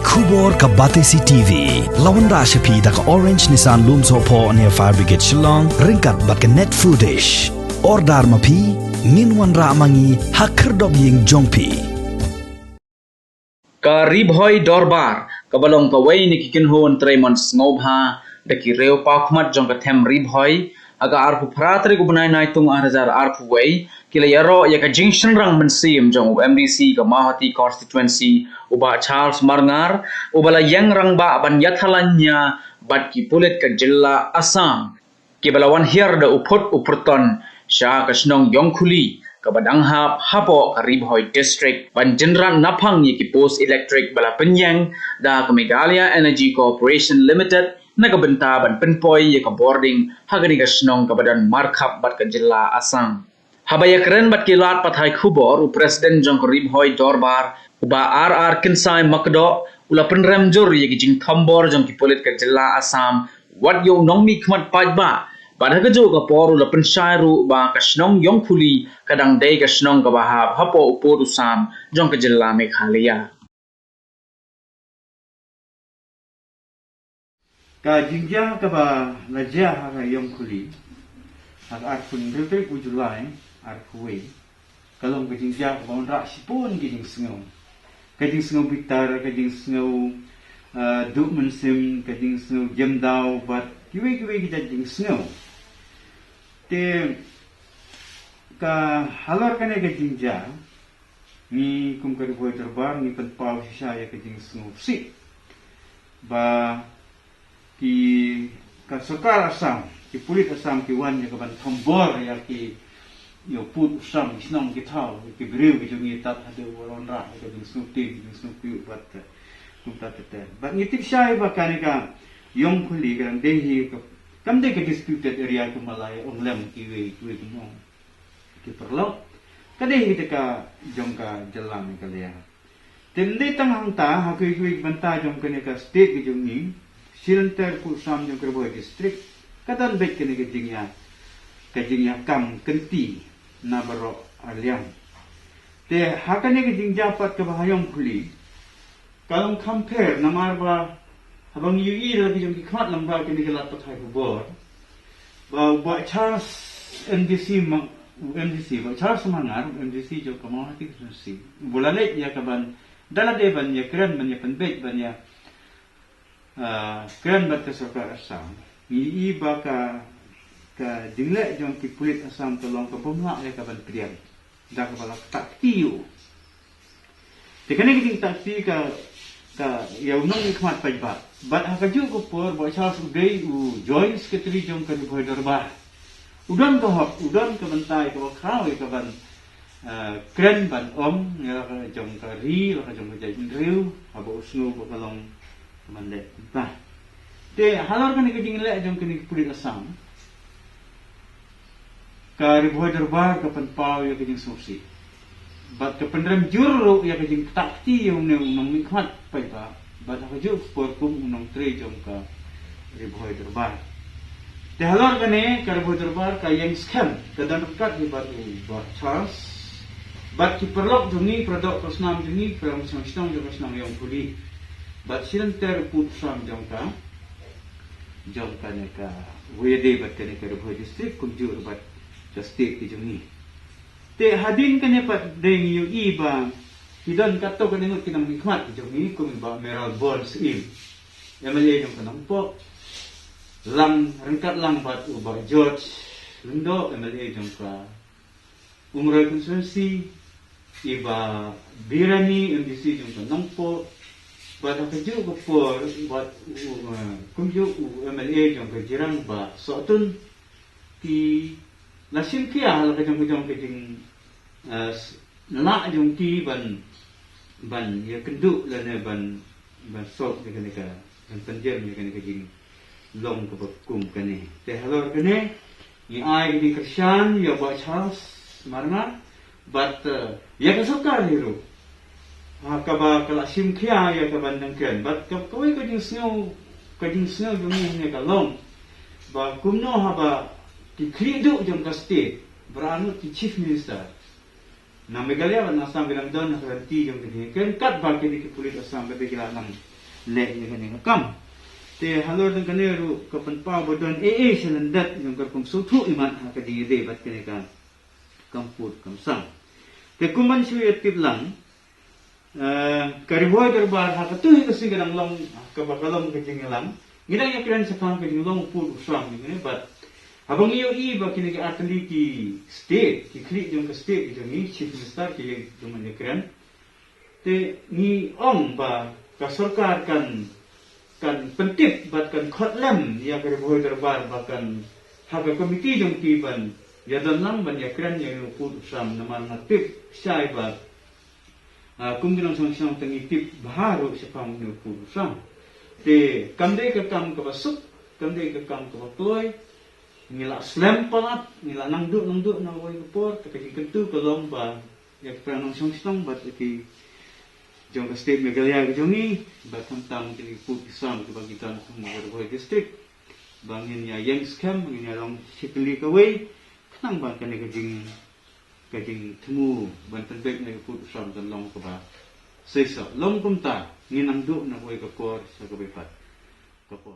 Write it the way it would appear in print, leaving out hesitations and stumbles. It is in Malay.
Kubor ka Batesi TV. Lawan Rashapi da ka Orange Nissan Looms Hopo near Fire Brigade Shillong. Ringkat bat ka net foodish. Ordar mapi. Minwan ra mangi hakerdog ying jongpi. Ka Bhoi Dorbar kabalong kawai ni kikinhon Tremon Snobha daki reo pakmat jong ka them Bhoi aga arpu pratri gubnai nai tung arjar arpu wei kila Ïaroh ya ka junction rang mensim jong MDC ka Mahati constituency uba Charles Marngar ubala yang rang ba ban yathalanya bat ki Pulit ka jilla Assam kibalawan hiar da uput upurton sya ka snong yongkhuli kabadanghap hapo ka Bhoi district ban jenran napang yi ki post electric bala penyang da ka Meghalaya Energy Corporation Limited nagabenta ban penpoi yi ka boarding hagani ka snong kabadan markhap bat ka jilla Assam habaya keren bat kilat pathai khubor u president jong ka Bhoi Dorbar uba RR kinsai makdo ula Pynrem jur yi ki jing thambor jong ki Pulit ka jilla Assam wat yo nongmi khmat pajba pada kejo ka poru la pensairu ba kasnong yongkhuli kadang dei kasnong ka bahab hapo upur usam jong ka jilla Meghalaya ka jingjang ka ba lajah ha yongkhuli hak arpun rete ujulai arkuwe kalong ka jingjang ba onra sipun giding sngau bitar ka jing sngau du mensim ka jing sngau jemdau bat kiwe kita jing sngau te ka halor kane ka jingjang ni kum ka Bhoi Dorbar ni kan pau saya ka jing sngau si ba ki ka Sarkar Assam ki Pulit Assam ki wan ya ka ban thambor ya ki yo put Assam snong ki thau ki breu ki jungi tat hade wolon ra ka jing sngau ti jing sngau pi bat kum ta te ba ni tik sai ba kane ka yong khuli kan dehi ka kamde ka disputed area ko Malaya onglem ki we mo ki perlo kade kita ka jong ka jilla Meghalaya tende tang hang ta ha kui banta jong kane ka state ki jong ni silenter ku sam jong ka Bhoi district kadan bet kane ka jingya kam kenti na baro aliam te hakane ka jingja pat ka bahayong khuli kalong compare namar ba habang yui lagi jong ki khat lamba kini kelat pathai kubor ba Charles MDC ba Charles Marngar MDC jo kamahati kusi bulale ya kaban dala de ban ya kren ban ya penbet ban ya kren bat ka Sarkar Assam ni ba ka dingle jong ki Pulit Assam tolong ka pomla ya kaban priang da ka bala taktiu tekane ki takti ka ya unong ikmat pajba bat hakaju ko por bo Charles Ugay u joint secretary jong ka Bhoi Dorbar udon ka bantai ko khaw ka ban kren ban ya ka jong ka ri la ka jong ka jin riu abo snu ko kalong mande ba te halor ka ni ka jingle jong ka ni Pulit Assam ka Bhoi Dorbar ka pan pau ya ka jing sosi bat ka Pynrem juru ya ka jing takti yung nong mikmat pai ba bat ka ju por kum nong tre jong ka Bhoi Dorbar te halor kane ka Bhoi Dorbar ka yang scam ka dan kat ni bat Charles bat ki perlok jungi produk prosnam jungi from sangstong jong snang yang puli bat silenter put sam jong ka ne ka wede bat kane ka Bhoi district kum jur bat state ki jungi te hadin kanya pat deng yu iba hidon kato kaningot kinang mikmat jong ni kung ba meral bonds im MLA yung kanang po lang rengkat lang bat uba George Lundo MLA yung ka umroy constituency iba Birani MDC yung kanang po bat akadyo ko po bat kung yung MLA yung kajirang ba so atun ti nasim kaya halaka jong kajing nana yung ti ban ya kendu la ne ban sok ni ka ban panjer ni ka jing long ka kum kane te halor kane ni ai di Krishan ya ba Charles Marngar but ya ka Sarkar hero ha ka ba kala sim kya ya ka ban nang ken but ka koi ka jing snow yung ni ka long ba kumno ha ba ki krido jong ka state beranu ki chief minister na Meghalaya na Assam bilang don na ranti yung kini ken kat ba kini ki Pulit Assam bebe kila nang le ya kan ni kam te halor dan kan ru kapan pa bodon selandat yang kerkum sutu iman ha ka di de bat kan kan kamput kamsang te kuman suyat tiblang kariboy Dorbar ha katu kasi gadang long kabakalom kejingelam ngidang yakran sa pang kejinglong pul usam ni bat abang iyo iba kini ka atli ki state ki klik jong ka state jong ni chief minister ki jong yakran te ni ong ba ka sarkar kan penting bat kan khotlam ya kariboy Dorbar ba kan ha ka komiti jong ki ban ya dan lang ban yakran yang pul usam naman natip syai ba kung ginang sang tangitip baharu sa pamilya pulusang. Te kamday ka kam kabasuk, kamday ka kam kabatoy, nila slam palat, nila nangdu na way kapor, kakakikantu kalong ba, yak pranong sang bat iti jong ka state megalaya ka jongi, bat hamtam kini pulusang kabagitan sa Marngar district. Bangin ya yang scam, bangin ya long sikli kaway, kanang ba kani kajing temu bantan bek na put sam dan long ka ba sesa long kumta nginang du na way kapor sa kabipat kapor